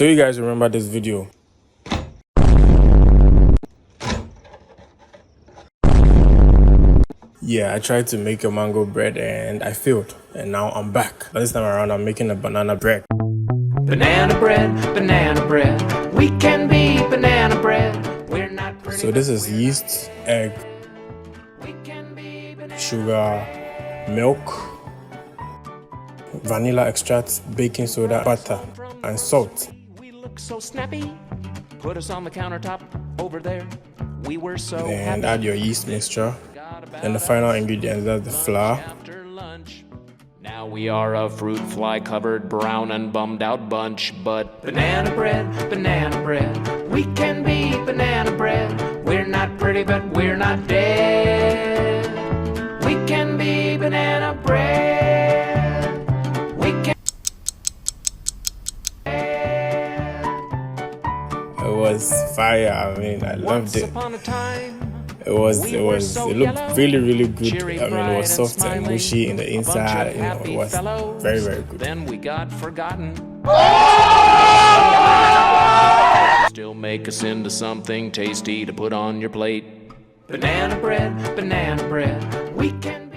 So you guys remember this video? Yeah, I tried to make a mango bread and I failed. And now I'm back. But this time around, I'm making a banana bread. Banana bread, we can be banana bread. We're not pretty, so this is yeast, egg, sugar, milk, vanilla extract, baking soda, butter, and salt. We look so snappy. Put us on the countertop over there. We were so And happy. add your yeast mixture. And the final ingredient, that's the flour. After lunch. Now we are a fruit fly covered brown and bummed out bunch. But banana bread, we can be banana bread. We're not pretty, but we're not dead. We can be banana bread. We can. It was fire. I mean, I loved it. Upon a time. It looked really good. I mean, it was soft and mushy in the inside. You know, it was very good. Then we got forgotten. Still make us into something tasty to put on your plate. Banana bread, we can